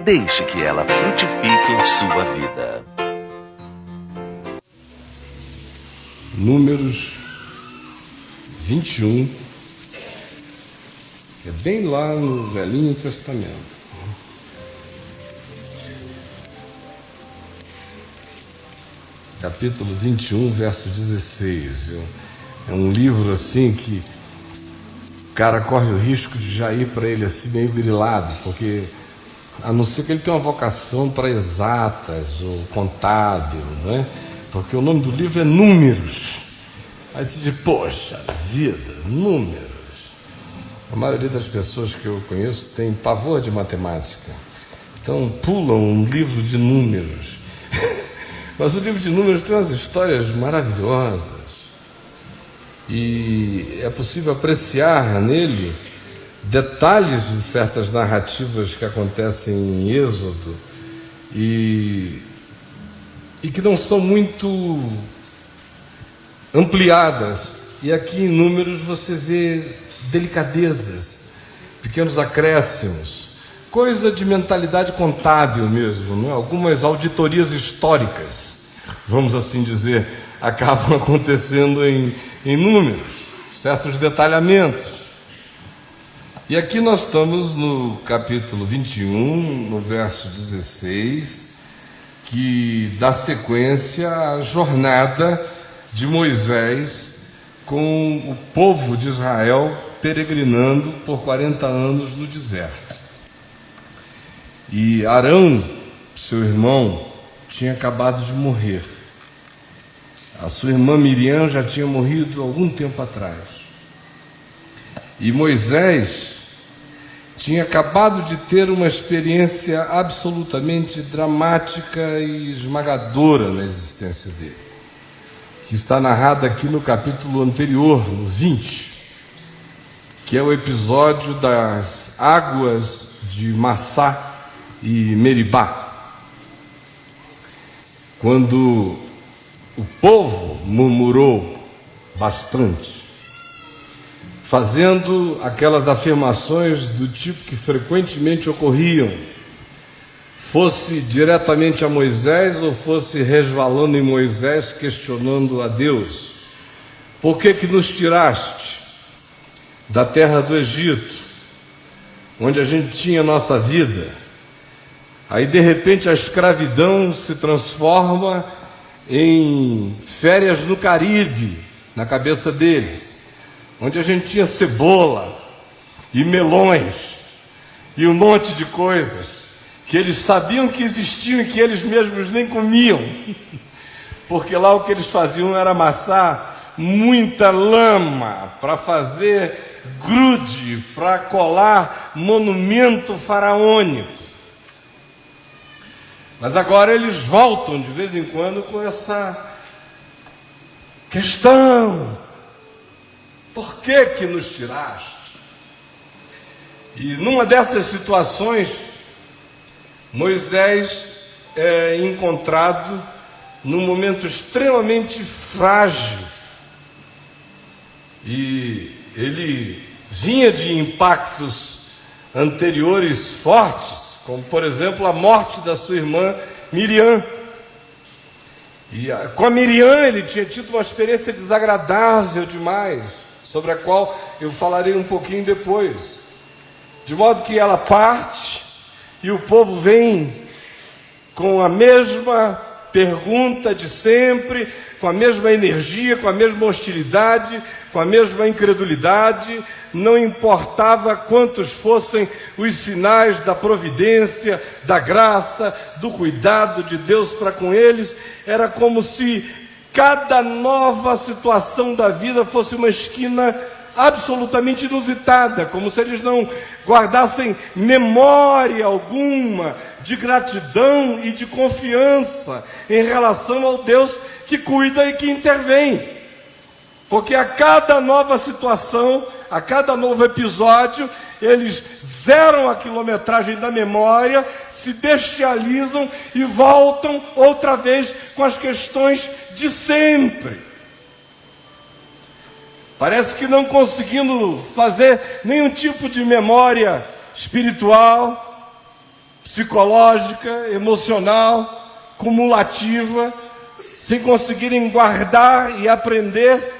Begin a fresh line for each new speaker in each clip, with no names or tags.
Deixe que ela frutifique em sua vida.
Números 21, é bem lá no Velhinho Testamento. Capítulo 21, verso 16. É um livro assim que o cara corre o risco de já ir para ele assim meio grilado, porque a não ser que ele tenha uma vocação para exatas ou contábil, não é? Porque o nome do livro é Números. Aí você diz, poxa vida, números. A maioria das pessoas que eu conheço tem pavor de matemática, então pulam um livro de números. Mas o livro de números tem umas histórias maravilhosas e é possível apreciar nele detalhes de certas narrativas que acontecem em Êxodo e que não são muito ampliadas. E aqui em Números você vê delicadezas, pequenos acréscimos, coisa de mentalidade contábil mesmo, não é? Algumas auditorias históricas, vamos assim dizer, acabam acontecendo em Números, certos detalhamentos. E aqui nós estamos no capítulo 21, no verso 16, que dá sequência à jornada de Moisés com o povo de Israel peregrinando por 40 anos no deserto. E Arão, seu irmão, tinha acabado de morrer. A sua irmã Miriam já tinha morrido algum tempo atrás. E Moisés tinha acabado de ter uma experiência absolutamente dramática e esmagadora na existência dele, que está narrada aqui no capítulo anterior, no 20, que é o episódio das águas de Massá e Meribá, quando o povo murmurou bastante, fazendo aquelas afirmações do tipo que frequentemente ocorriam, fosse diretamente a Moisés ou fosse resvalando em Moisés, questionando a Deus: por que nos tiraste da terra do Egito, onde a gente tinha nossa vida? Aí de repente a escravidão se transforma em férias no Caribe, na cabeça deles, onde a gente tinha cebola e melões e um monte de coisas que eles sabiam que existiam e que eles mesmos nem comiam, porque lá o que eles faziam era amassar muita lama para fazer grude, para colar monumento faraônico. Mas agora eles voltam de vez em quando com essa questão: por que nos tiraste? E numa dessas situações, Moisés é encontrado num momento extremamente frágil. E ele vinha de impactos anteriores fortes, como por exemplo a morte da sua irmã Miriam. E com a Miriam ele tinha tido uma experiência desagradável demais, sobre a qual eu falarei um pouquinho depois. De modo que ela parte e o povo vem com a mesma pergunta de sempre, com a mesma energia, com a mesma hostilidade, com a mesma incredulidade. Não importava quantos fossem os sinais da providência, da graça, do cuidado de Deus para com eles. Era como se cada nova situação da vida fosse uma esquina absolutamente inusitada, como se eles não guardassem memória alguma de gratidão e de confiança em relação ao Deus que cuida e que intervém. Porque a cada nova situação, a cada novo episódio, eles zeram a quilometragem da memória, se bestializam e voltam outra vez com as questões de sempre. Parece que não conseguindo fazer nenhum tipo de memória espiritual, psicológica, emocional, cumulativa, sem conseguirem guardar e aprender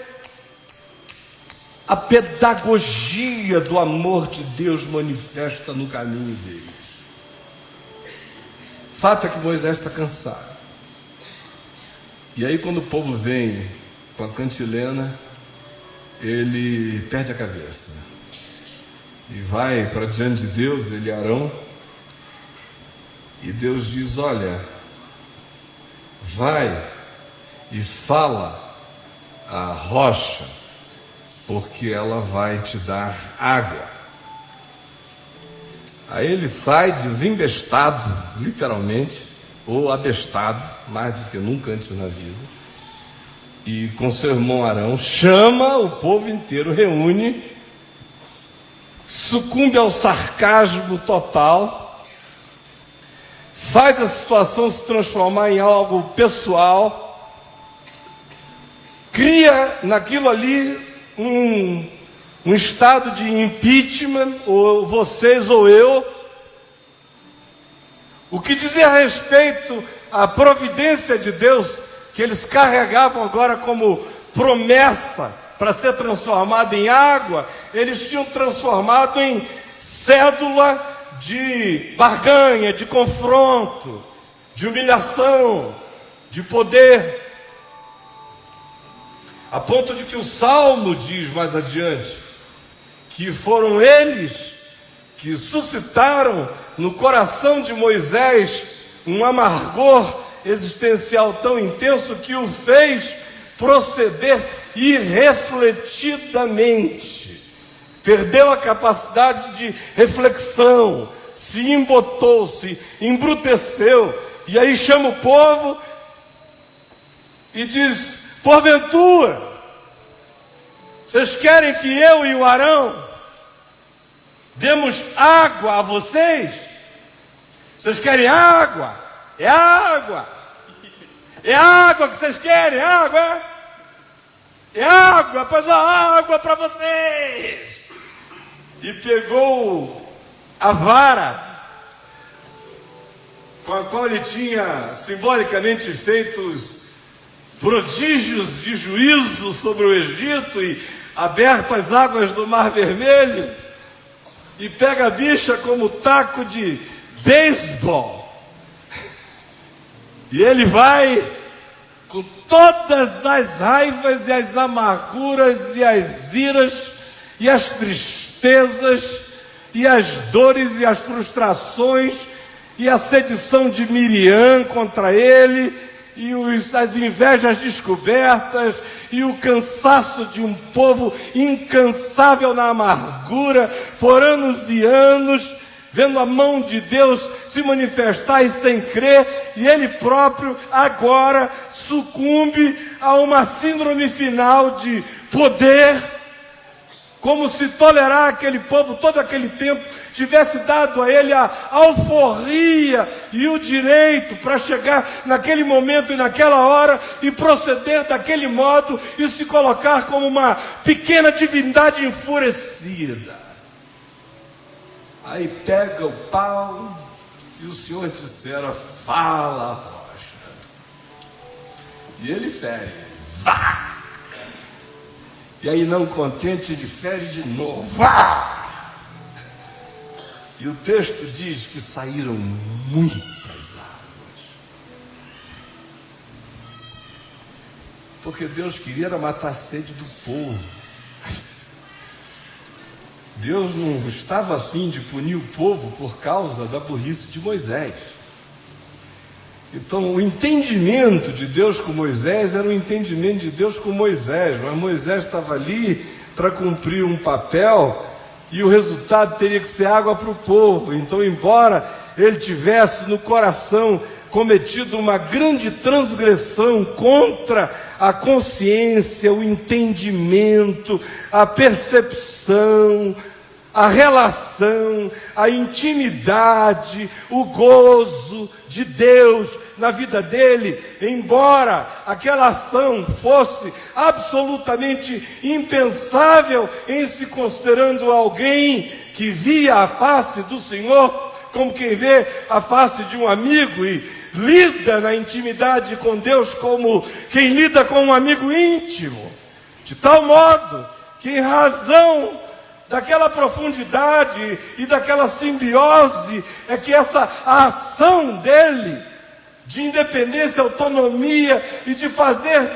a pedagogia do amor de Deus manifesta no caminho deles. Fato é que Moisés está cansado. E aí quando o povo vem com a cantilena, ele perde a cabeça. E vai para diante de Deus, ele e Arão. E Deus diz, olha, vai e fala à rocha, porque ela vai te dar água. Aí ele sai desembestado, literalmente, ou abestado, mais do que nunca antes na vida, e com seu irmão Arão, chama o povo inteiro, reúne, sucumbe ao sarcasmo total, faz a situação se transformar em algo pessoal, cria naquilo ali um estado de impeachment, ou vocês ou eu, o que dizia respeito à providência de Deus, que eles carregavam agora como promessa para ser transformado em água, eles tinham transformado em cédula de barganha, de confronto, de humilhação, de poder. A ponto de que o Salmo diz mais adiante, que foram eles que suscitaram no coração de Moisés um amargor existencial tão intenso que o fez proceder irrefletidamente. Perdeu a capacidade de reflexão, se embotou, se embruteceu, e aí chama o povo e diz, porventura, vocês querem que eu e o Arão demos água a vocês? Vocês querem água? É água! É água que vocês querem, água! É água, pois a água para vocês! E pegou a vara com a qual ele tinha simbolicamente feito os prodígios de juízo sobre o Egito e aberto as águas do Mar Vermelho, e pega a bicha como taco de beisebol, e ele vai com todas as raivas e as amarguras e as iras e as tristezas e as dores e as frustrações e a sedição de Miriam contra ele e as invejas descobertas e o cansaço de um povo incansável na amargura por anos e anos, vendo a mão de Deus se manifestar e sem crer, e ele próprio agora sucumbe a uma síndrome final de poder, como se tolerar aquele povo todo aquele tempo tivesse dado a ele a alforria e o direito para chegar naquele momento e naquela hora e proceder daquele modo e se colocar como uma pequena divindade enfurecida. Aí pega o pau e o Senhor dissera, fala, rocha. E ele fere, vá! E aí, não contente, ele fere de novo, vá! E o texto diz que saíram muitas águas. Porque Deus queria matar a sede do povo. Deus não estava a fim de punir o povo por causa da burrice de Moisés. Então, o entendimento de Deus com Moisés era o entendimento de Deus com Moisés, mas Moisés estava ali para cumprir um papel e o resultado teria que ser água para o povo. Então, embora ele tivesse no coração cometido uma grande transgressão contra a consciência, o entendimento, a percepção, a relação, a intimidade, o gozo de Deus na vida dele, embora aquela ação fosse absolutamente impensável em se considerando alguém que via a face do Senhor como quem vê a face de um amigo e lida na intimidade com Deus como quem lida com um amigo íntimo, de tal modo que, em razão daquela profundidade e daquela simbiose, é que essa ação dele de independência, autonomia e de fazer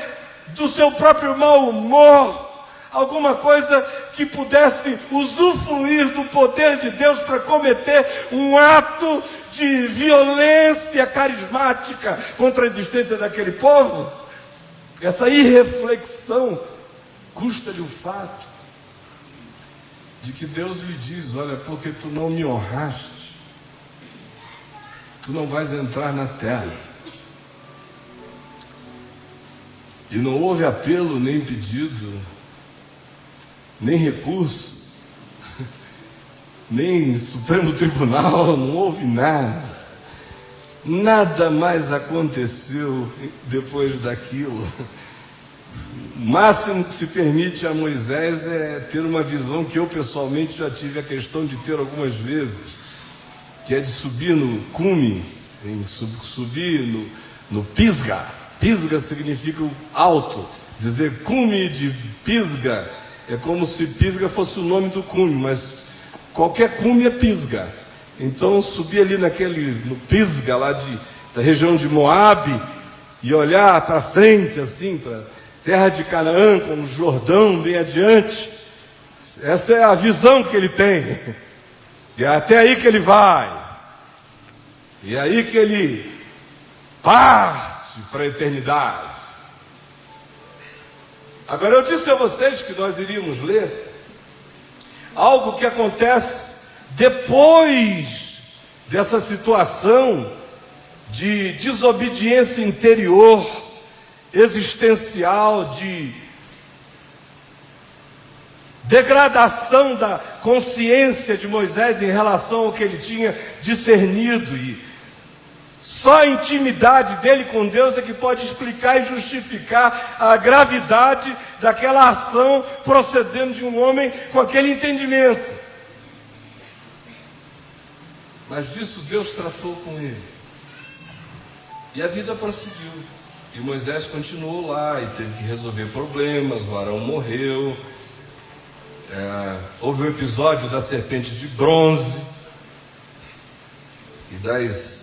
do seu próprio mau humor alguma coisa que pudesse usufruir do poder de Deus para cometer um ato de violência carismática contra a existência daquele povo, essa irreflexão custa-lhe o fato de que Deus lhe diz: olha, porque tu não me honraste, tu não vais entrar na terra. E não houve apelo, nem pedido, nem recurso, nem Supremo Tribunal, não houve nada. Nada mais aconteceu depois daquilo. O máximo que se permite a Moisés é ter uma visão que eu pessoalmente já tive a questão de ter algumas vezes, que é de subir no cume, subir no Pisga. Pisga significa alto, dizer cume de Pisga é como se Pisga fosse o nome do cume, mas qualquer cume é Pisga. Então subir ali no Pisga lá da região de Moabe e olhar para frente assim, para terra de Canaã, com o Jordão bem adiante, essa é a visão que ele tem, e é até aí que ele vai, e é aí que ele parte para a eternidade. Agora, eu disse a vocês que nós iríamos ler algo que acontece depois dessa situação de desobediência interior, existencial, de degradação da consciência de Moisés em relação ao que ele tinha discernido, e só a intimidade dele com Deus é que pode explicar e justificar a gravidade daquela ação procedendo de um homem com aquele entendimento. Mas disso Deus tratou com ele. E a vida prosseguiu. E Moisés continuou lá e teve que resolver problemas. O Arão morreu. Houve um episódio da serpente de bronze e das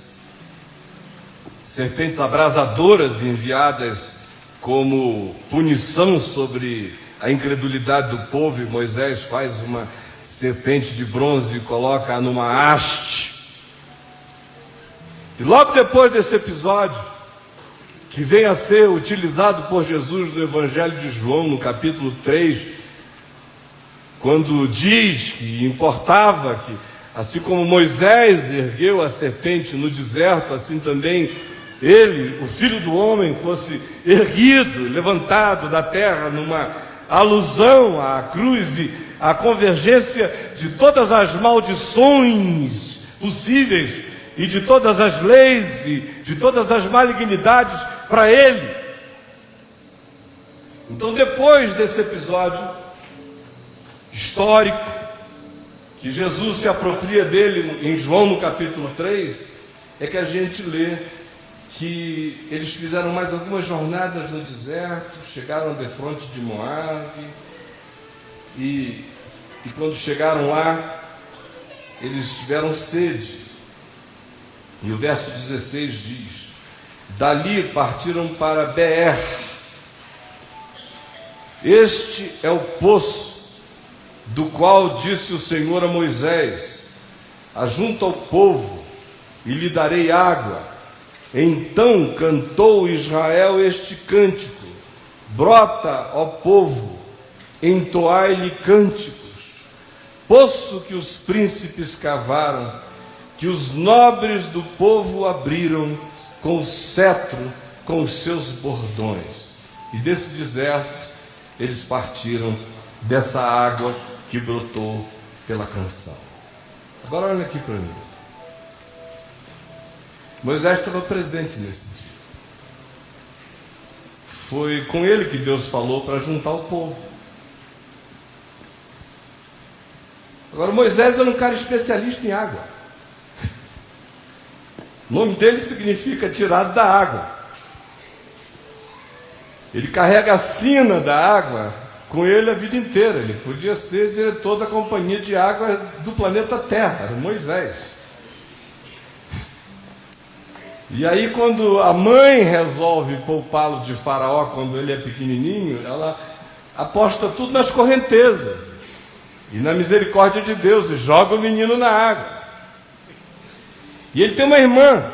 serpentes abrasadoras enviadas como punição sobre a incredulidade do povo, e Moisés faz uma serpente de bronze e coloca numa haste. E logo depois desse episódio, que vem a ser utilizado por Jesus no Evangelho de João, no capítulo 3, quando diz que importava que, assim como Moisés ergueu a serpente no deserto, assim também ele, o Filho do Homem, fosse erguido, levantado da terra, numa alusão à cruz e à convergência de todas as maldições possíveis e de todas as leis e de todas as malignidades para ele. Então, depois desse episódio histórico, que Jesus se apropria dele em João no capítulo 3, é que a gente lê que eles fizeram mais algumas jornadas no deserto, chegaram defronte de Moabe, e quando chegaram lá, eles tiveram sede. E o verso 16 diz: dali partiram para Beer. Este é o poço do qual disse o Senhor a Moisés: ajunta o povo e lhe darei água. Então cantou Israel este cântico: brota, ó povo, entoai-lhe cânticos. Poço que os príncipes cavaram, que os nobres do povo abriram com o cetro, com os seus bordões. E desse deserto eles partiram dessa água que brotou pela canção. Agora olha aqui para mim. Moisés estava presente nesse dia. Foi com ele que Deus falou para juntar o povo. Agora, Moisés era um cara especialista em água. O nome dele significa tirado da água. Ele carrega a sina da água com ele a vida inteira. Ele podia ser diretor da companhia de água do planeta Terra, era Moisés. E aí, quando a mãe resolve poupá-lo de Faraó, quando ele é pequenininho, ela aposta tudo nas correntezas e na misericórdia de Deus, e joga o menino na água. E ele tem uma irmã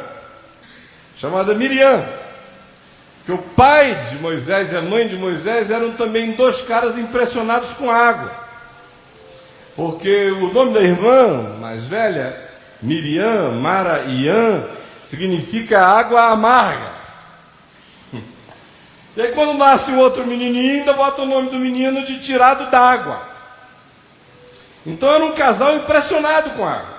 chamada Miriam, que o pai de Moisés e a mãe de Moisés eram também dois caras impressionados com água, porque o nome da irmã mais velha, Miriam, Mara Ian, significa água amarga. E aí, quando nasce um outro menininho, ainda bota o nome do menino de tirado d'água. Então era um casal impressionado com água,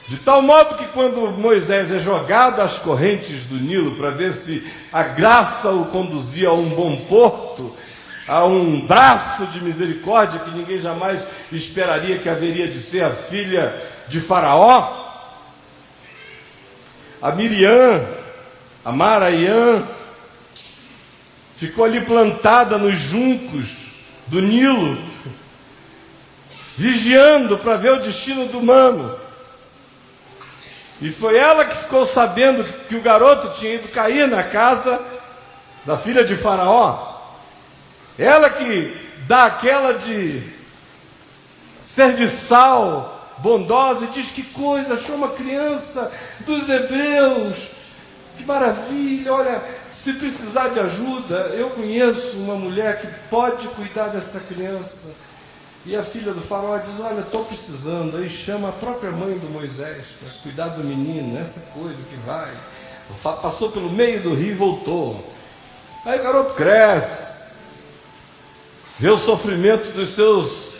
de tal modo que quando Moisés é jogado às correntes do Nilo para ver se a graça o conduzia a um bom porto, a um braço de misericórdia que ninguém jamais esperaria que haveria de ser a filha de Faraó, a Miriam, a Maraiã, ficou ali plantada nos juncos do Nilo, vigiando para ver o destino do mano. E foi ela que ficou sabendo que o garoto tinha ido cair na casa da filha de Faraó. Ela que dá aquela de serviçal, bondosa, e diz: que coisa, achou uma criança dos hebreus, que maravilha, olha, se precisar de ajuda, eu conheço uma mulher que pode cuidar dessa criança. E a filha do Faraó diz: olha, estou precisando. Aí chama a própria mãe do Moisés para cuidar do menino, essa coisa que vai. Passou pelo meio do rio e voltou. Aí o garoto cresce, vê o sofrimento dos seus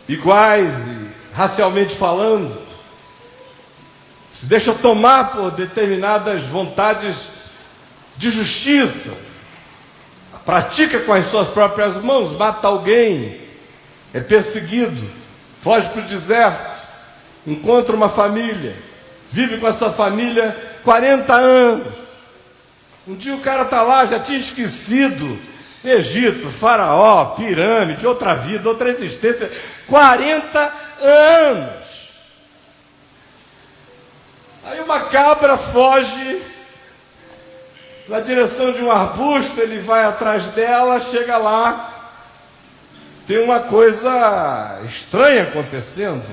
iguais, e, racialmente falando, se deixa tomar por determinadas vontades de justiça, pratica com as suas próprias mãos, mata alguém, é perseguido, foge para o deserto, encontra uma família, vive com essa família 40 anos. Um dia o cara está lá, já tinha esquecido Egito, Faraó, pirâmide, outra vida, outra existência, 40 anos. Aí uma cabra foge na direção de um arbusto, ele vai atrás dela, chega lá, tem uma coisa estranha acontecendo.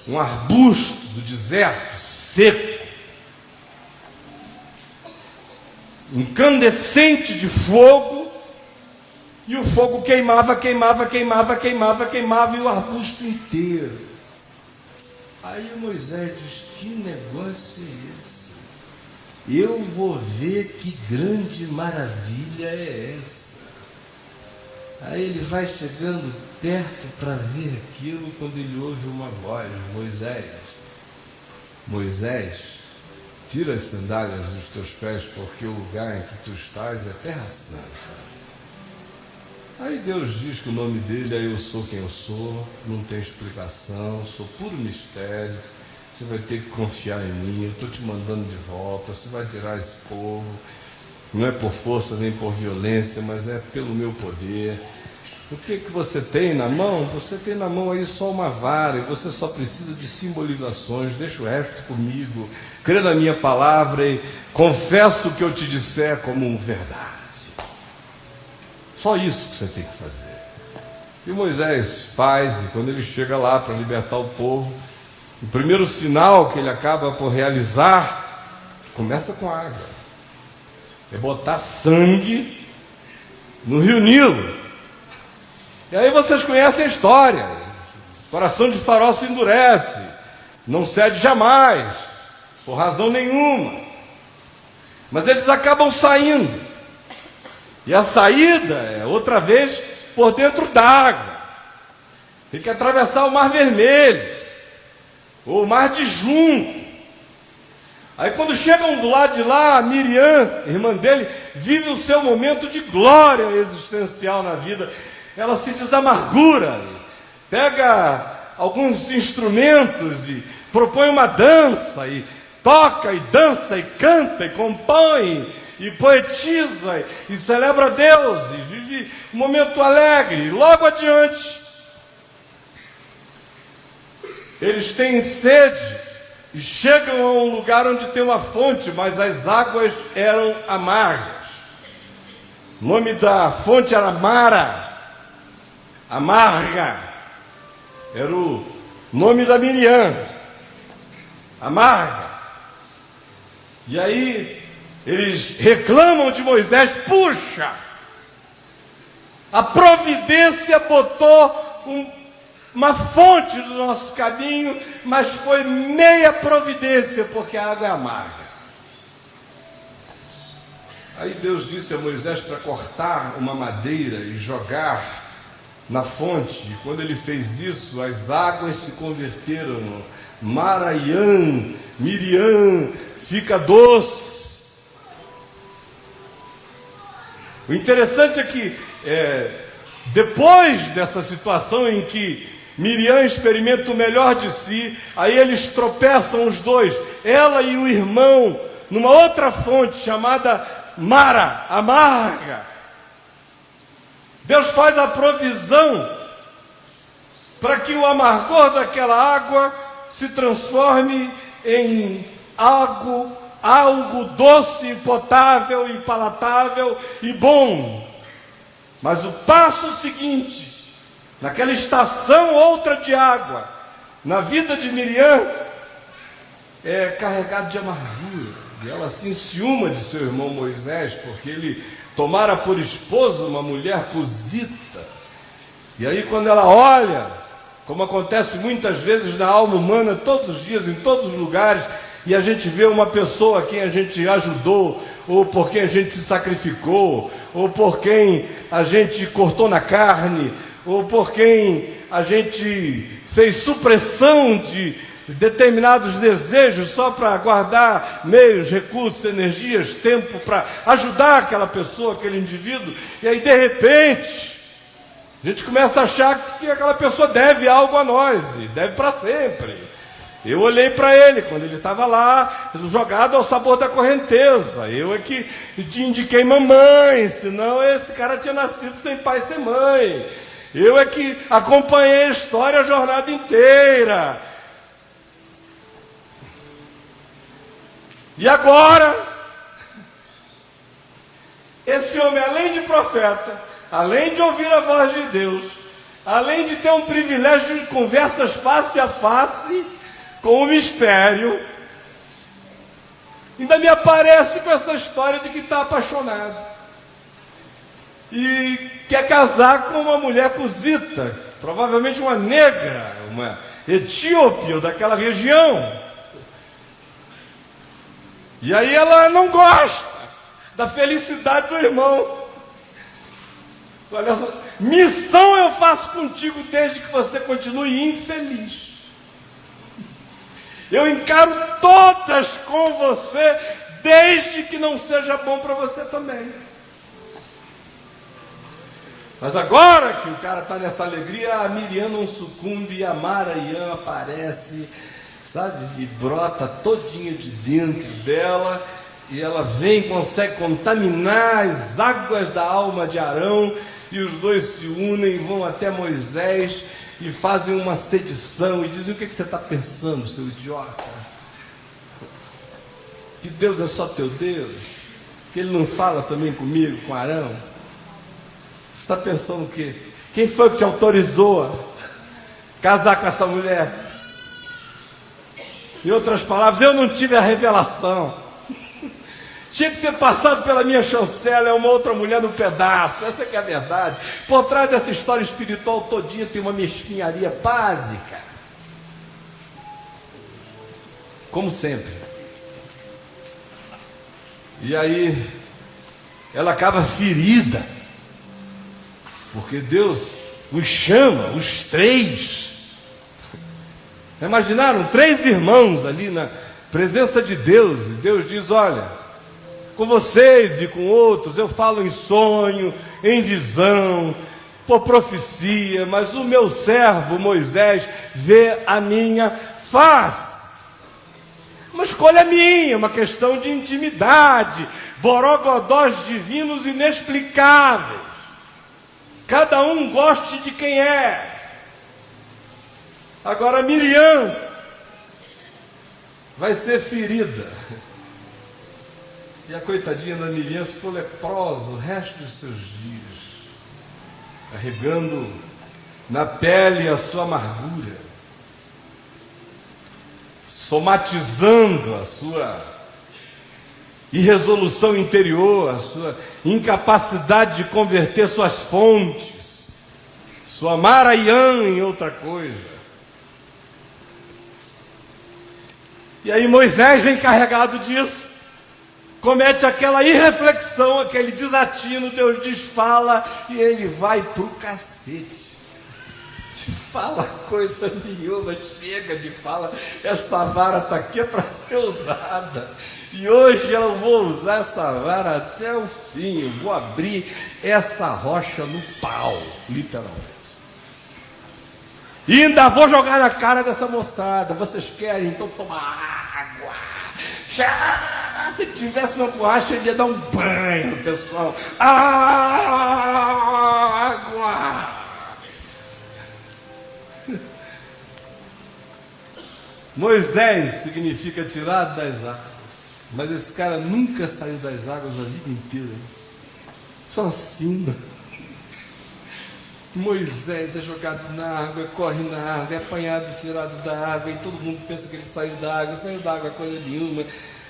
Um arbusto do deserto, seco, incandescente de fogo, e o fogo queimava, e o arbusto inteiro. Aí o Moisés diz: que negócio é esse? Eu vou ver que grande maravilha é essa. Aí ele vai chegando perto para ver aquilo, quando ele ouve uma voz: Moisés, tira as sandálias dos teus pés, porque o lugar em que tu estás é terra santa. Aí Deus diz que o nome dele é: eu sou quem eu sou, não tem explicação, sou puro mistério, você vai ter que confiar em mim, eu estou te mandando de volta, você vai tirar esse povo, não é por força nem por violência, mas é pelo meu poder. O que você tem na mão? Você tem na mão aí só uma vara, e você só precisa de simbolizações. Deixa o resto comigo, crê na minha palavra e confesso o que eu te disser como verdade. Só isso que você tem que fazer. E Moisés faz, e quando ele chega lá para libertar o povo, o primeiro sinal que ele acaba por realizar começa com água. É botar sangue no rio Nilo. E aí vocês conhecem a história. O coração de Faraó se endurece, não cede jamais, por razão nenhuma. Mas eles acabam saindo. E a saída é outra vez por dentro d'água. Tem que atravessar o Mar Vermelho, ou o Mar de Junco. Aí quando chegam do lado de lá, a Miriam, irmã dele, vive o seu momento de glória existencial na vida. Ela se desamargura, pega alguns instrumentos e propõe uma dança, e toca, e dança, e canta, e compõe, e poetiza, e celebra a Deus, e vive um momento alegre. E logo adiante, eles têm sede, e chegam a um lugar onde tem uma fonte, mas as águas eram amargas. O nome da fonte era Mara, amarga. Era o nome da Miriam, amarga. E aí eles reclamam de Moisés: puxa, a providência botou uma fonte no nosso caminho, mas foi meia providência, porque a água é amarga. Aí Deus disse a Moisés para cortar uma madeira e jogar na fonte. E quando ele fez isso, as águas se converteram no Maraiã, Miriam, fica doce. O interessante é que depois dessa situação em que Miriam experimenta o melhor de si, aí eles tropeçam os dois, ela e o irmão, numa outra fonte chamada Mara, amarga. Deus faz a provisão para que o amargor daquela água se transforme em algo doce, potável e palatável e bom. Mas o passo seguinte, naquela estação outra de água, na vida de Miriam, é carregado de amargura. E ela se enciuma de seu irmão Moisés, porque ele tomara por esposa uma mulher cusita. E aí quando ela olha, como acontece muitas vezes na alma humana, todos os dias, em todos os lugares, e a gente vê uma pessoa a quem a gente ajudou, ou por quem a gente se sacrificou, ou por quem a gente cortou na carne, ou por quem a gente fez supressão de determinados desejos só para guardar meios, recursos, energias, tempo para ajudar aquela pessoa, aquele indivíduo, e aí de repente a gente começa a achar que aquela pessoa deve algo a nós, e deve para sempre. Eu olhei para ele quando ele estava lá, jogado ao sabor da correnteza. Eu é que indiquei mamãe, senão esse cara tinha nascido sem pai e sem mãe. Eu é que acompanhei a história a jornada inteira. E agora, esse homem, além de profeta, além de ouvir a voz de Deus, além de ter um privilégio de conversas face a face com o mistério, ainda me aparece com essa história de que está apaixonado e quer casar com uma mulher cusita, provavelmente uma negra, uma etíope ou daquela região. E aí ela não gosta da felicidade do irmão. Olha só, missão eu faço contigo desde que você continue infeliz. Eu encaro todas com você, desde que não seja bom para você também. Mas agora que o cara está nessa alegria, a Miriam não sucumbe e a Maraiã aparece, sabe? E brota todinha de dentro dela, e ela vem, consegue contaminar as águas da alma de Arão, e os dois se unem e vão até Moisés e fazem uma sedição e dizem: o que você está pensando, seu idiota? Que Deus é só teu Deus? Que Ele não fala também comigo, com Arão? Você está pensando o quê? Quem foi que te autorizou a casar com essa mulher? Em outras palavras, eu não tive a revelação. Tinha que ter passado pela minha chancela, é uma outra mulher no pedaço. Essa que é a verdade. Por trás dessa história espiritual todinha tem uma mesquinharia básica. Como sempre. E aí, ela acaba ferida. Porque Deus os chama, os três. Imaginaram? 3 irmãos ali na presença de Deus. E Deus diz: olha, com vocês e com outros eu falo em sonho, em visão, por profecia, mas o meu servo Moisés vê a minha face. Uma escolha minha, uma questão de intimidade, borogodós divinos inexplicáveis. Cada um goste de quem é. Agora Miriam vai ser ferida. E a coitadinha da Miriam ficou leprosa o resto dos seus dias, carregando na pele a sua amargura, somatizando a sua irresolução interior, a sua incapacidade de converter suas fontes, sua Maraiã em outra coisa. E aí Moisés vem carregado disso, comete aquela irreflexão, aquele desatino, Deus diz fala, e ele vai pro cacete. Fala coisa nenhuma, chega de fala, essa vara está aqui para ser usada, e hoje eu vou usar essa vara até o fim, eu vou abrir essa rocha no pau, literalmente. E ainda vou jogar na cara dessa moçada, vocês querem? Então toma água. Se tivesse uma borracha, ele ia dar um banho, pessoal. Água! Moisés significa tirado das águas, mas esse cara nunca saiu das águas a vida inteira, só assina. Moisés é jogado na água, corre na água, é apanhado, tirado da água, e todo mundo pensa que ele saiu da água coisa nenhuma.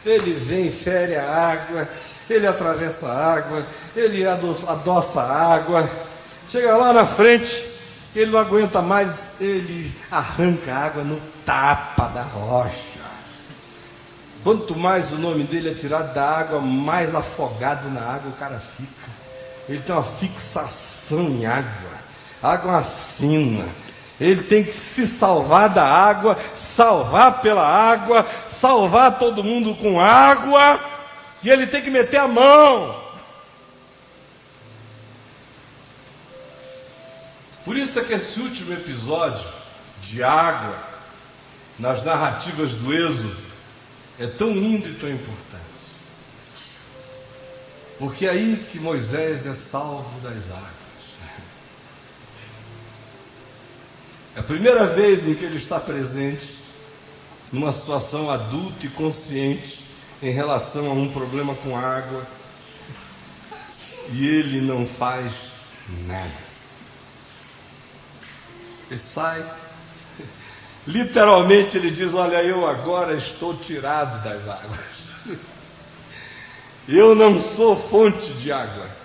Ele vem, fere a água, ele atravessa a água, ele adoça a água, chega lá na frente, ele não aguenta mais, ele arranca a água no tapa da rocha. Quanto mais o nome dele é tirado da água, mais afogado na água o cara fica. Ele tem uma fixação em água. Água acima. Ele tem que se salvar da água, salvar pela água, salvar todo mundo com água, e ele tem que meter a mão. Por isso é que esse último episódio de água, nas narrativas do Êxodo, é tão lindo e tão importante. Porque é aí que Moisés é salvo das águas. É a primeira vez em que ele está presente numa situação adulta e consciente em relação a um problema com água, e ele não faz nada. Ele sai, literalmente ele diz: olha, eu agora estou tirado das águas, eu não sou fonte de água.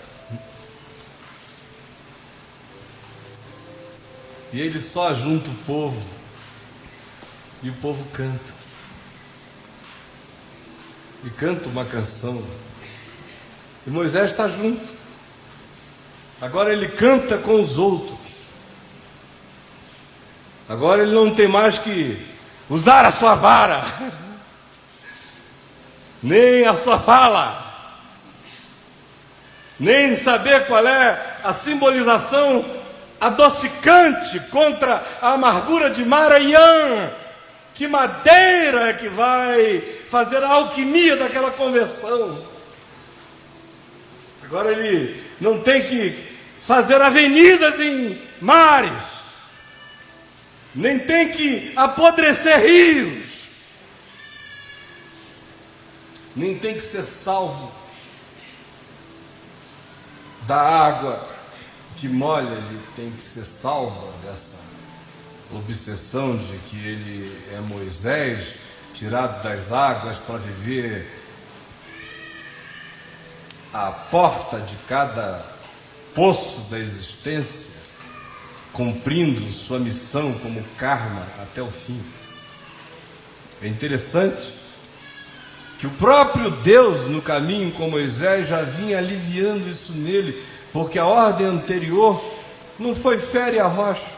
E ele só junta o povo, e o povo canta. E canta uma canção. E Moisés está junto. Agora ele canta com os outros. Agora ele não tem mais que usar a sua vara, nem a sua fala, nem saber qual é a simbolização adocicante contra a amargura de Maraiã. Que madeira é que vai fazer a alquimia daquela conversão? Agora ele não tem que fazer avenidas em mares, nem tem que apodrecer rios, nem tem que ser salvo da água que molha. Ele tem que ser salvo dessa obsessão de que ele é Moisés, tirado das águas para viver à porta de cada poço da existência, cumprindo sua missão como karma até o fim. É interessante que o próprio Deus, no caminho com Moisés, já vinha aliviando isso nele, porque a ordem anterior não foi fere a rocha.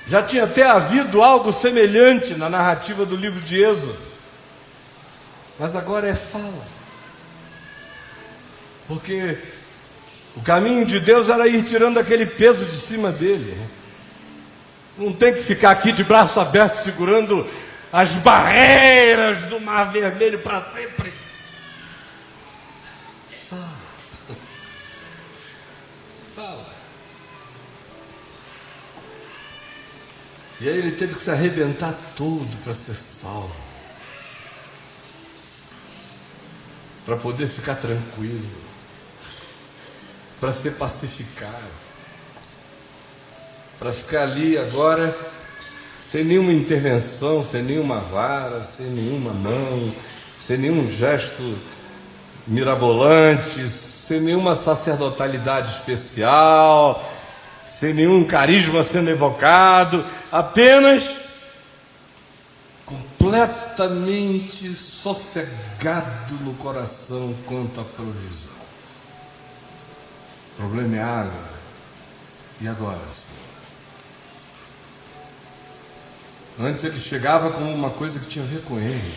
Já tinha até havido algo semelhante na narrativa do livro de Êxodo, mas agora é fala. Porque o caminho de Deus era ir tirando aquele peso de cima dele. Não tem que ficar aqui de braço aberto segurando as barreiras do Mar Vermelho para sempre. Fala. E aí ele teve que se arrebentar todo para ser salvo, para poder ficar tranquilo, para ser pacificado, para ficar ali agora sem nenhuma intervenção, sem nenhuma vara, sem nenhuma mão, sem nenhum gesto mirabolante, sem nenhuma sacerdotalidade especial, sem nenhum carisma sendo evocado, apenas completamente sossegado no coração quanto à provisão. O problema é água. E agora, Senhor? Antes ele chegava com uma coisa que tinha a ver com ele.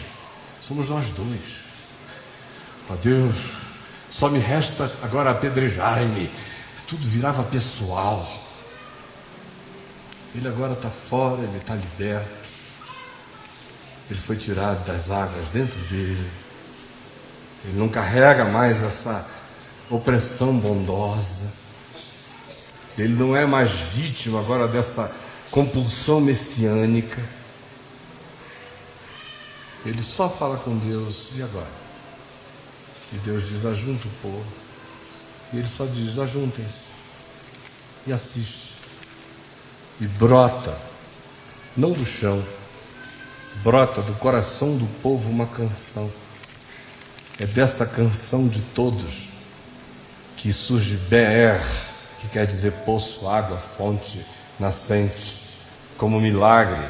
Somos nós dois. Ó Deus, só me resta agora apedrejarem-me. Tudo virava pessoal. Ele agora está fora, ele está liberto. Ele foi tirado das águas dentro dele. Ele não carrega mais essa opressão bondosa. Ele não é mais vítima agora dessa compulsão messiânica. Ele só fala com Deus, e agora? E Deus diz, ajunta o povo. E ele só diz, ajuntem-se. E assiste. E brota, não do chão, brota do coração do povo uma canção. É dessa canção de todos que surge Be'er, que quer dizer poço, água, fonte, nascente, como milagre.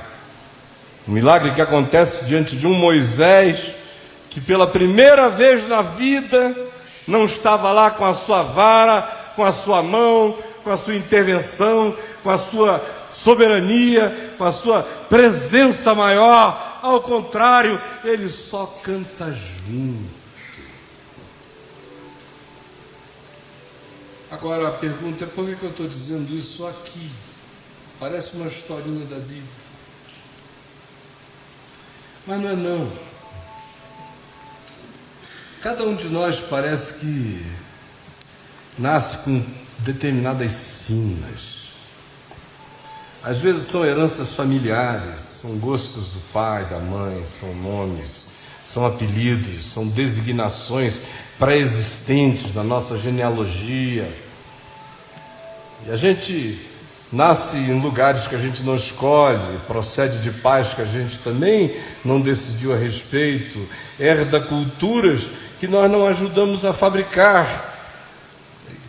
Um milagre que acontece diante de um Moisés que pela primeira vez na vida não estava lá com a sua vara, com a sua mão, com a sua intervenção, com a sua soberania, com a sua presença maior. Ao contrário, ele só canta junto. Agora a pergunta é, por que eu estou dizendo isso aqui? Parece uma historinha da Bíblia. Mas não é não. Cada um de nós parece que nasce com determinadas sinas. Às vezes são heranças familiares, são gostos do pai, da mãe, são nomes, são apelidos, são designações pré-existentes da nossa genealogia. E a gente nasce em lugares que a gente não escolhe, procede de pais que a gente também não decidiu a respeito, herda culturas que nós não ajudamos a fabricar.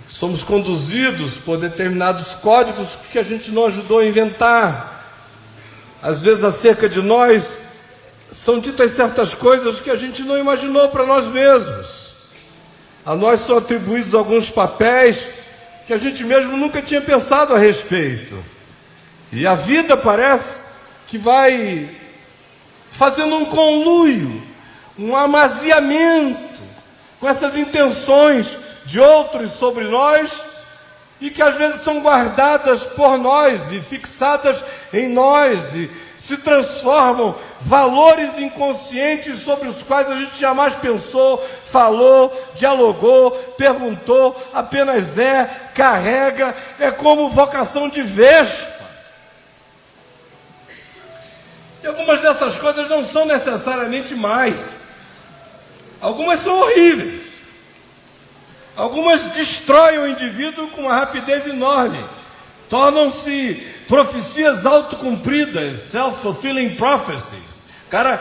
Somos conduzidos por determinados códigos que a gente não ajudou a inventar. Às vezes acerca de nós são ditas certas coisas que a gente não imaginou para nós mesmos. A nós são atribuídos alguns papéis que a gente mesmo nunca tinha pensado a respeito. E a vida parece que vai fazendo um conluio, um amaziamento com essas intenções de outros sobre nós e que às vezes são guardadas por nós e fixadas em nós e se transformam valores inconscientes sobre os quais a gente jamais pensou, falou, dialogou, perguntou, apenas carrega, é como vocação de vespa. E algumas dessas coisas não são necessariamente mais. Algumas são horríveis. Algumas destroem o indivíduo com uma rapidez enorme. Tornam-se profecias autocumpridas, self-fulfilling prophecies. O cara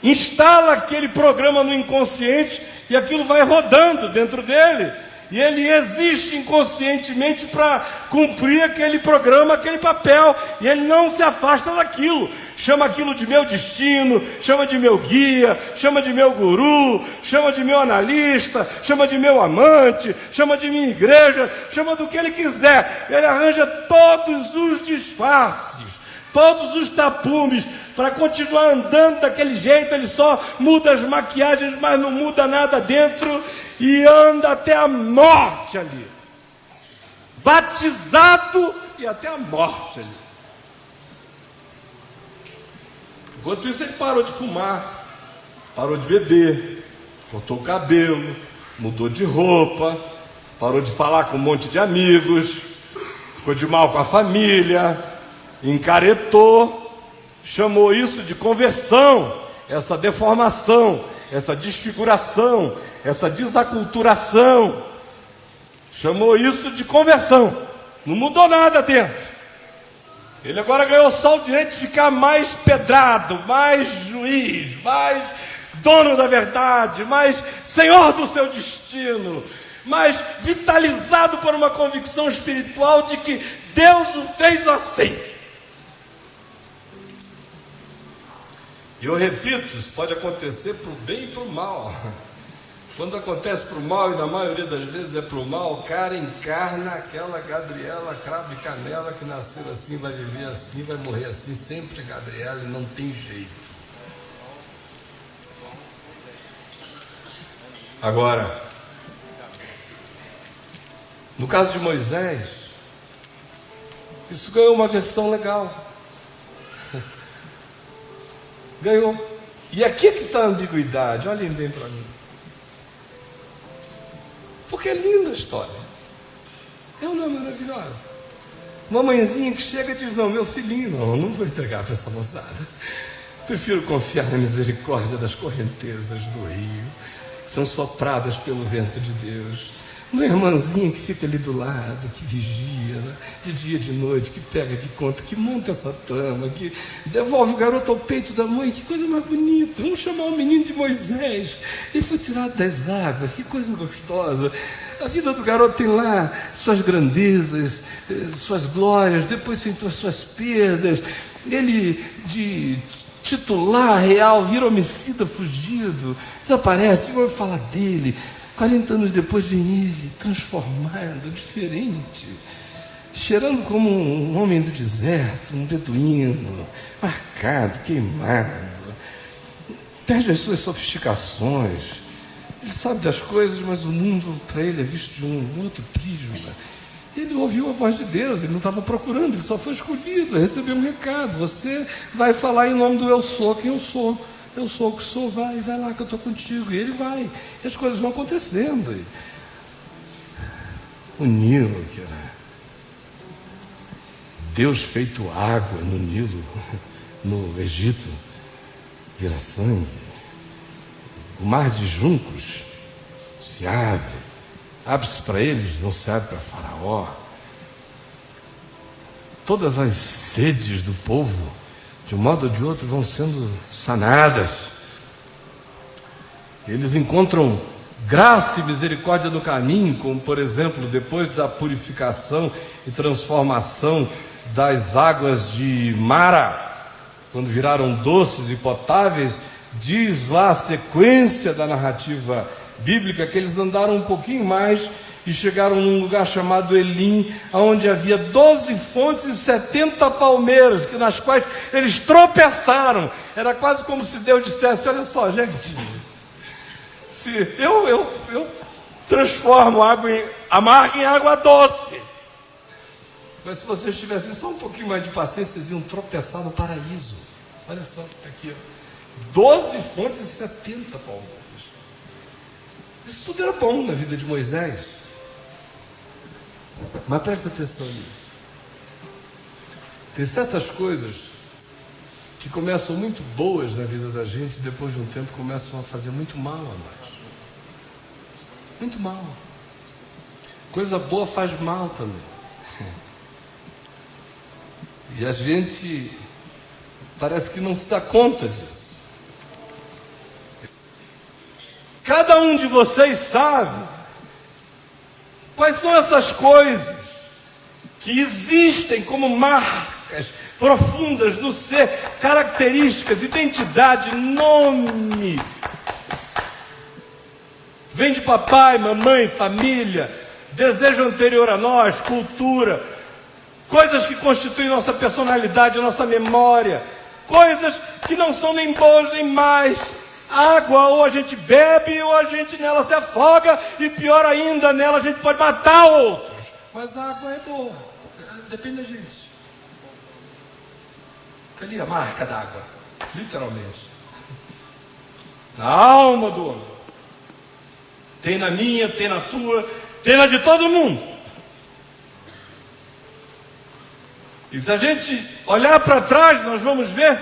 instala aquele programa no inconsciente e aquilo vai rodando dentro dele. E ele existe inconscientemente para cumprir aquele programa, aquele papel. E ele não se afasta daquilo. Chama aquilo de meu destino, chama de meu guia, chama de meu guru, chama de meu analista, chama de meu amante, chama de minha igreja, chama do que ele quiser. Ele arranja todos os disfarces, todos os tapumes, para continuar andando daquele jeito. Ele só muda as maquiagens, mas não muda nada dentro, e anda até a morte ali. Batizado e até a morte ali. Enquanto isso, ele parou de fumar, parou de beber, cortou o cabelo, mudou de roupa, parou de falar com um monte de amigos, ficou de mal com a família, encaretou, chamou isso de conversão, essa deformação, essa desfiguração, essa desaculturação, chamou isso de conversão. Não mudou nada dentro. Ele agora ganhou só o direito de ficar mais pedrado, mais juiz, mais dono da verdade, mais senhor do seu destino, mais vitalizado por uma convicção espiritual de que Deus o fez assim. E eu repito, isso pode acontecer para o bem e para o mal. Quando acontece para o mal, e na maioria das vezes é para o mal, o cara encarna aquela Gabriela cravo e canela que nasceu assim, vai viver assim, vai morrer assim, sempre Gabriela, e não tem jeito. Agora, no caso de Moisés, isso ganhou uma versão legal. Ganhou. E aqui é que está a ambiguidade, olhem bem para mim. Porque é linda a história. É uma maravilhosa. Uma mãezinha que chega e diz, não, meu filhinho, não vou entregar para essa moçada. Prefiro confiar na misericórdia das correntezas do rio, que são sopradas pelo vento de Deus. Uma irmãzinha que fica ali do lado, que vigia, né? De dia e de noite, que pega, que conta, que monta essa trama, que devolve o garoto ao peito da mãe, que coisa mais bonita. Vamos chamar o menino de Moisés. Ele foi tirado das águas, que coisa gostosa. A vida do garoto tem lá suas grandezas, suas glórias, depois tem as suas perdas. Ele, de titular real, vira homicida fugido, desaparece, eu vou falar dele. 40 anos depois vem ele, transformado, diferente, cheirando como um homem do deserto, um beduíno, marcado, queimado, perde as suas sofisticações, ele sabe das coisas, mas o mundo para ele é visto de um outro prisma. Ele ouviu a voz de Deus, ele não estava procurando, ele só foi escolhido, recebeu um recado, você vai falar em nome do eu sou quem eu sou. Eu sou o que sou, vai lá que eu estou contigo. E ele vai, e as coisas vão acontecendo. O Nilo, que era Deus feito água no Nilo, no Egito, vira sangue. O mar de juncos se abre-se para eles, não se abre para Faraó. Todas as sedes do povo, de um modo ou de outro, vão sendo sanadas. Eles encontram graça e misericórdia no caminho, como, por exemplo, depois da purificação e transformação das águas de Mara, quando viraram doces e potáveis, diz lá a sequência da narrativa bíblica que eles andaram um pouquinho mais e chegaram num lugar chamado Elim, onde havia 12 fontes e 70 palmeiras, nas quais eles tropeçaram. Era quase como se Deus dissesse, olha só, gente, se eu transformo água amarga em água doce, mas se vocês tivessem só um pouquinho mais de paciência, vocês iam tropeçar no paraíso. Olha só, aqui, 12 fontes e 70 palmeiras. Isso tudo era bom na vida de Moisés. Mas presta atenção nisso. Tem certas coisas que começam muito boas na vida da gente e depois de um tempo começam a fazer muito mal a nós. Muito mal. Coisa boa faz mal também. E a gente parece que não se dá conta disso. Cada um de vocês sabe quais são essas coisas que existem como marcas profundas no ser, características, identidade, nome. Vem de papai, mamãe, família, desejo anterior a nós, cultura, coisas que constituem nossa personalidade, nossa memória, coisas que não são nem boas nem mais. Água, ou a gente bebe, ou a gente nela se afoga, e pior ainda, nela a gente pode matar outros. Mas a água é boa, depende da gente. Cadê a marca d'água? literalmente, na alma do homem. Tem na minha, tem na tua, tem na de todo mundo. E se a gente olhar para trás, nós vamos ver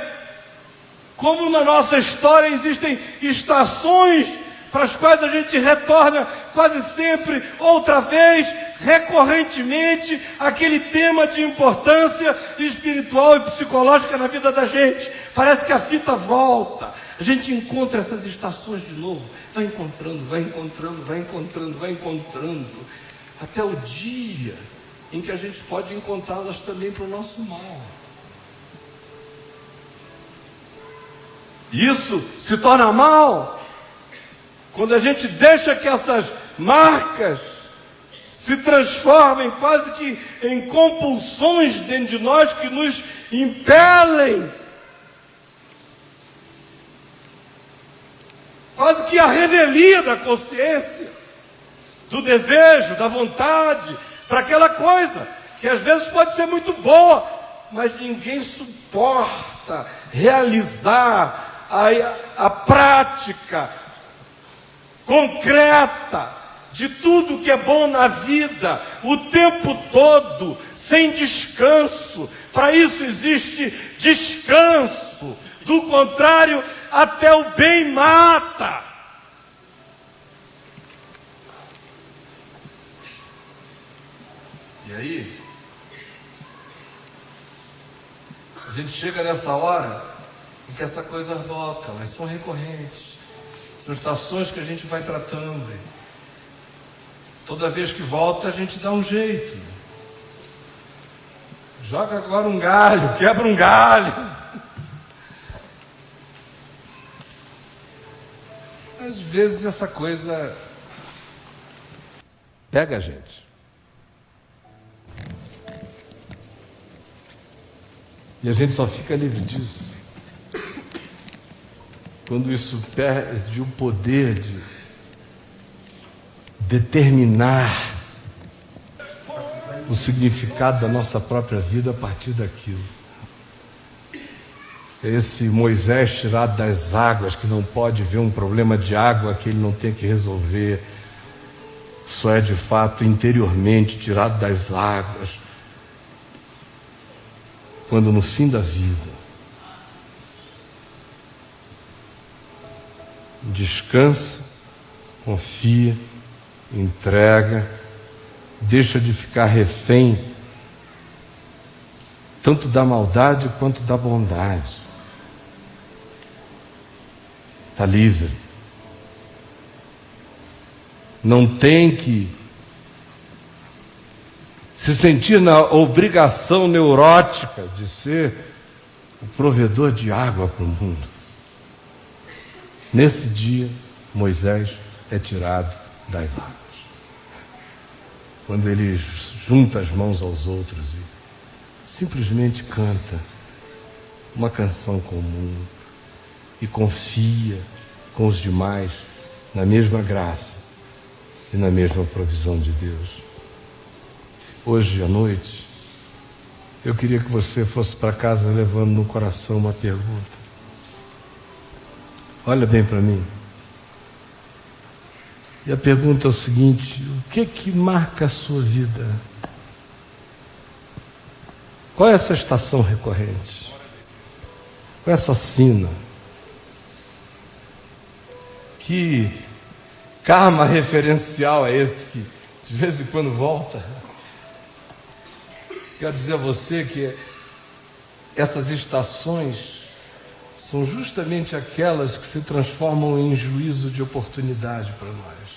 como na nossa história existem estações para as quais a gente retorna quase sempre, outra vez, recorrentemente, aquele tema de importância espiritual e psicológica na vida da gente. Parece que a fita volta. A gente encontra essas estações de novo, vai encontrando, vai encontrando, vai encontrando, vai encontrando, até o dia em que a gente pode encontrá-las também para o nosso mal. Isso se torna mal quando a gente deixa que essas marcas se transformem quase que em compulsões dentro de nós que nos impelem, quase que a revelia da consciência, do desejo, da vontade, para aquela coisa que às vezes pode ser muito boa, mas ninguém suporta realizar a prática concreta de tudo que é bom na vida, o tempo todo, sem descanso. Para isso existe descanso. Do contrário, até o bem mata. E aí, a gente chega nessa hora em que essa coisa volta, elas são recorrentes. São estações que a gente vai tratando. Toda vez que volta, a gente dá um jeito. Joga agora um galho, quebra um galho. Às vezes essa coisa pega a gente. E a gente só fica livre disso quando isso perde o poder de determinar o significado da nossa própria vida a partir daquilo. Esse Moisés tirado das águas, que não pode ver um problema de água que ele não tem que resolver, só é de fato interiormente tirado das águas, quando no fim da vida descansa, confia, entrega, deixa de ficar refém tanto da maldade quanto da bondade. Está livre. Não tem que se sentir na obrigação neurótica de ser o provedor de água para o mundo. Nesse dia, Moisés é tirado das águas. Quando ele junta as mãos aos outros e simplesmente canta uma canção comum e confia com os demais na mesma graça e na mesma provisão de Deus. Hoje à noite, eu queria que você fosse para casa levando no coração uma pergunta. Olha bem para mim. E a pergunta é o seguinte: o que marca a sua vida? Qual é essa estação recorrente? Qual é essa sina? Que karma referencial é esse que de vez em quando volta? Quero dizer a você que essas estações são justamente aquelas que se transformam em juízo de oportunidade para nós.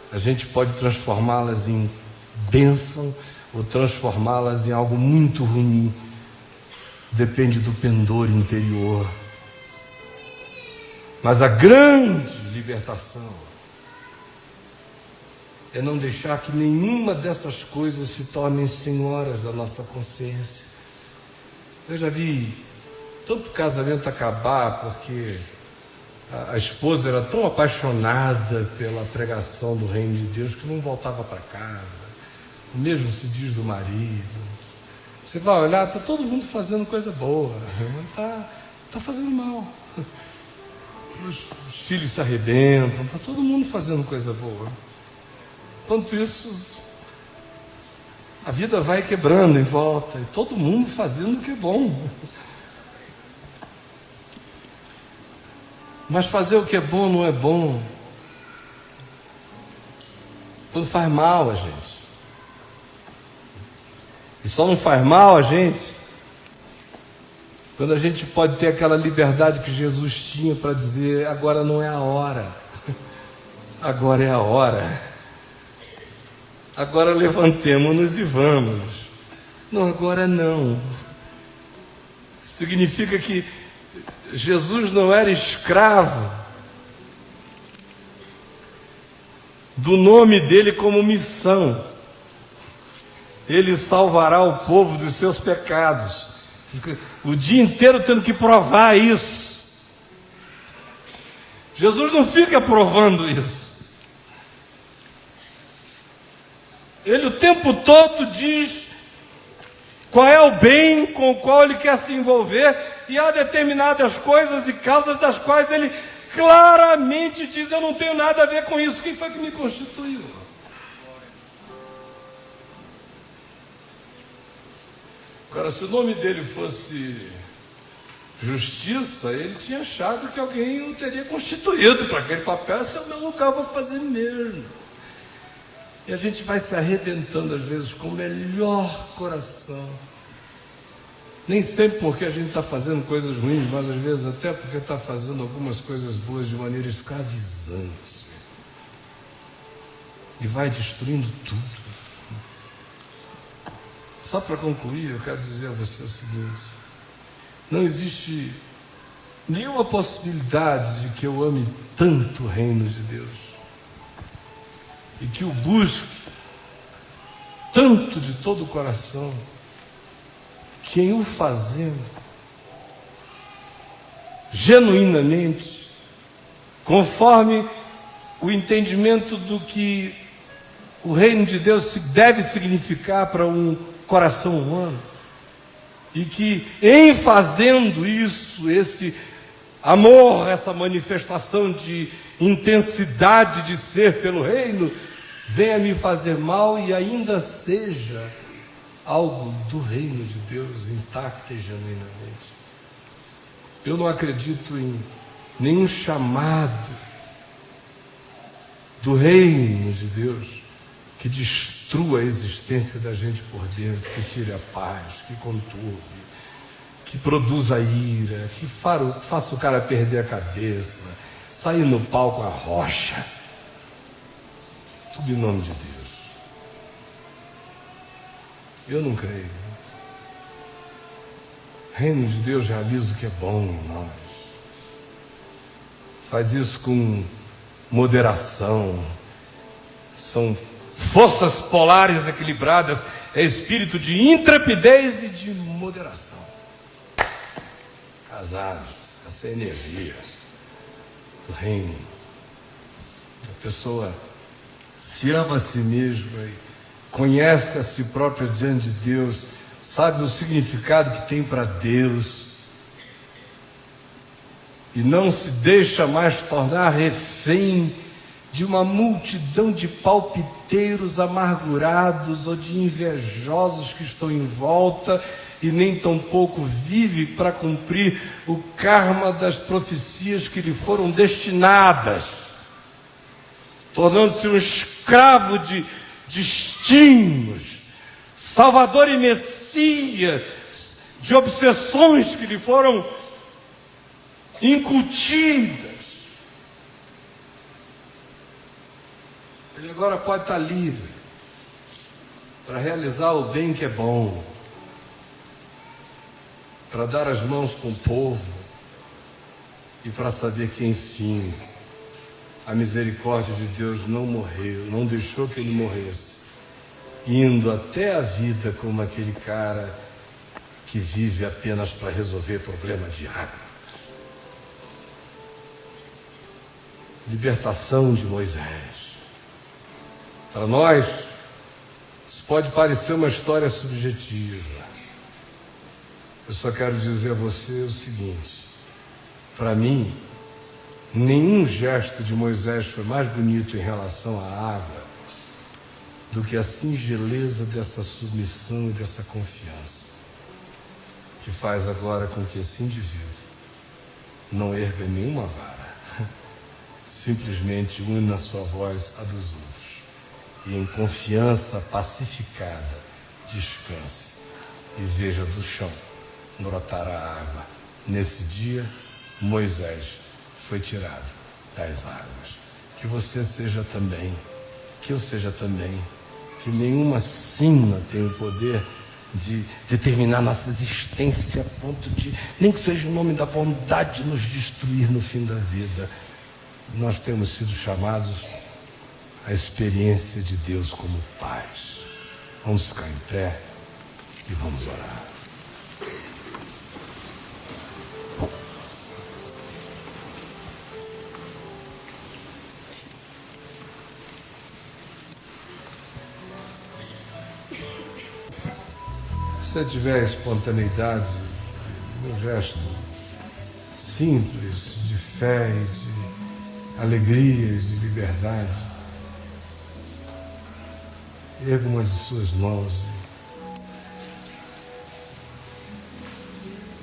A gente pode transformá-las em bênção ou transformá-las em algo muito ruim. Depende do pendor interior. Mas a grande libertação é não deixar que nenhuma dessas coisas se tornem senhoras da nossa consciência. Eu já vi tanto casamento acabar porque a esposa era tão apaixonada pela pregação do reino de Deus que não voltava para casa. O mesmo se diz do marido. Você vai olhar, está todo mundo fazendo coisa boa, está está fazendo mal. Os filhos se arrebentam, está todo mundo fazendo coisa boa. Enquanto isso, a vida vai quebrando em volta, e todo mundo fazendo o que é bom. Mas fazer o que é bom não é bom quando faz mal a gente. E só não faz mal a gente quando a gente pode ter aquela liberdade que Jesus tinha para dizer: agora não é a hora, agora é a hora, agora levantemo-nos e vamos. Não, agora não. Significa que Jesus não era escravo do nome dele como missão. Ele salvará o povo dos seus pecados. O dia inteiro tendo que provar isso. Jesus não fica provando isso. Ele o tempo todo diz qual é o bem com o qual ele quer se envolver, e há determinadas coisas e causas das quais ele claramente diz: eu não tenho nada a ver com isso. Quem foi que me constituiu? Agora, se o nome dele fosse Justiça, ele tinha achado que alguém o teria constituído para aquele papel. Esse é o meu lugar, eu vou fazer mesmo. E a gente vai se arrebentando às vezes com o melhor coração. Nem sempre porque a gente está fazendo coisas ruins, mas às vezes até porque está fazendo algumas coisas boas de maneira escravizante. E vai destruindo tudo. Só para concluir, eu quero dizer a você o seguinte: não existe nenhuma possibilidade de que eu ame tanto o reino de Deus e que o busque tanto de todo o coração, que em o fazendo genuinamente, conforme o entendimento do que o reino de Deus deve significar para um coração humano, e que em fazendo isso, esse amor, essa manifestação de intensidade de ser pelo reino, venha me fazer mal e ainda seja algo do reino de Deus intacto e genuinamente. Eu não acredito em nenhum chamado do reino de Deus que destrua a existência da gente por dentro, que tire a paz, que conturbe, que produza ira, que faça o cara perder a cabeça, sair no palco a rocha. Tudo em nome de Deus. Eu não creio. O reino de Deus realiza o que é bom em nós. Faz isso com moderação. São forças polares equilibradas, é espírito de intrepidez e de moderação. Casados, essa energia do reino. A pessoa se ama a si mesma e conhece a si própria diante de Deus, sabe o significado que tem para Deus e não se deixa mais tornar refém de uma multidão de palpiteiros amargurados ou de invejosos que estão em volta, e nem tampouco vive para cumprir o karma das profecias que lhe foram destinadas, tornando-se um escravo de destinos, Salvador e Messias, de obsessões que lhe foram incutidas. Ele agora pode estar livre para realizar o bem que é bom, para dar as mãos com o povo e para saber que, enfim, a misericórdia de Deus não morreu, não deixou que ele morresse, indo até a vida como aquele cara que vive apenas para resolver problema de água. Libertação de Moisés. Para nós, isso pode parecer uma história subjetiva. Eu só quero dizer a você o seguinte: Para mim, nenhum gesto de Moisés foi mais bonito em relação à água do que a singeleza dessa submissão e dessa confiança, que faz agora com que esse indivíduo não erga nenhuma vara, simplesmente une a sua voz à dos outros e em confiança pacificada descanse e veja do chão brotar a água. Nesse dia, Moisés foi tirado das águas. Que você seja também, que eu seja também, que nenhuma sina tem o poder de determinar nossa existência a ponto de, nem que seja o nome da bondade, nos destruir no fim da vida. Nós temos sido chamados à experiência de Deus como pais. Vamos ficar em pé e vamos orar. Se você tiver espontaneidade, um gesto simples de fé e de alegria e de liberdade, erga uma de suas mãos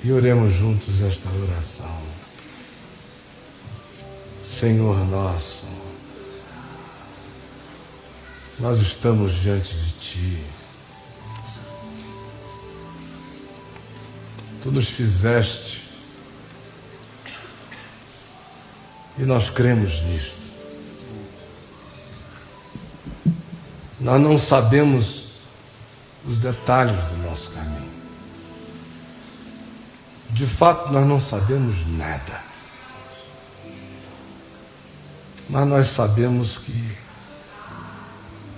e oremos juntos esta oração. Senhor nosso, nós estamos diante de Ti. Tu nos fizeste e nós cremos nisto. Nós não sabemos os detalhes do nosso caminho. De fato, nós não sabemos nada. Mas nós sabemos que,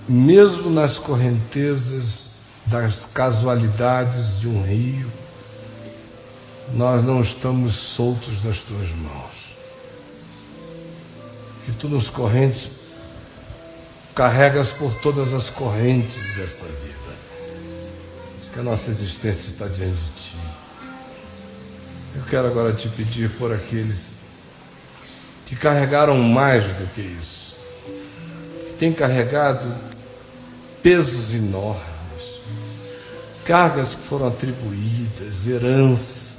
mesmo nas correntezas das casualidades de um rio, nós não estamos soltos das Tuas mãos. Que Tu nos carregas por todas as correntes desta vida. Que a nossa existência está diante de Ti. Eu quero agora Te pedir por aqueles que carregaram mais do que isso, que têm carregado pesos enormes, cargas que foram atribuídas, heranças.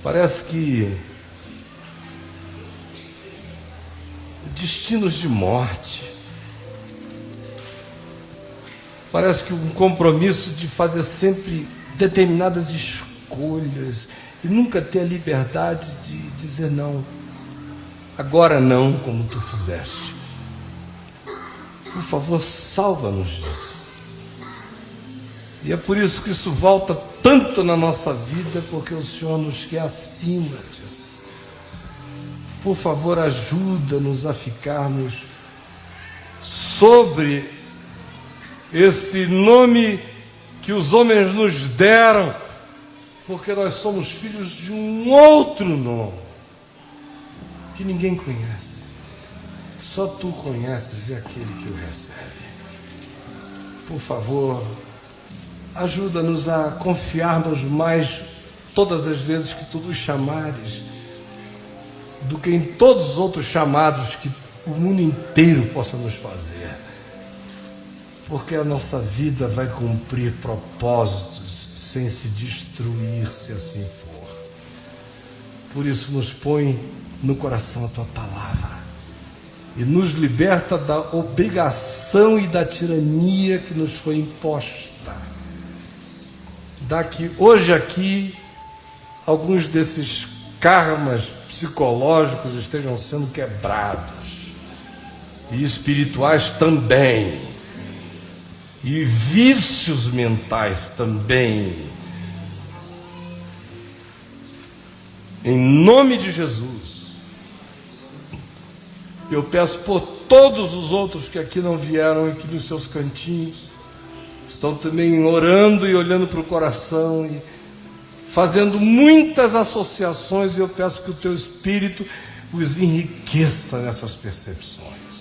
Parece que destinos de morte. Parece que um compromisso de fazer sempre determinadas escolhas e nunca ter a liberdade de dizer não. Agora não, como Tu fizeste. Por favor, salva-nos disso. E é por isso que isso volta tanto na nossa vida, porque o Senhor nos quer acima disso. Por favor, ajuda-nos a ficarmos sobre esse nome que os homens nos deram, porque nós somos filhos de um outro nome, que ninguém conhece. Só Tu conheces e aquele que o recebe. Por favor, ajuda-nos a confiarmos mais todas as vezes que Tu nos chamares, do que em todos os outros chamados que o mundo inteiro possa nos fazer. Porque a nossa vida vai cumprir propósitos sem se destruir, se assim for. Por isso nos põe no coração a Tua palavra e nos liberta da obrigação e da tirania que nos foi imposta. Dá que hoje aqui alguns desses karmas psicológicos estejam sendo quebrados, e espirituais também, e vícios mentais também. Em nome de Jesus, eu peço por todos os outros que aqui não vieram e que nos seus cantinhos estão também orando e olhando para o coração e fazendo muitas associações, e eu peço que o Teu Espírito os enriqueça nessas percepções.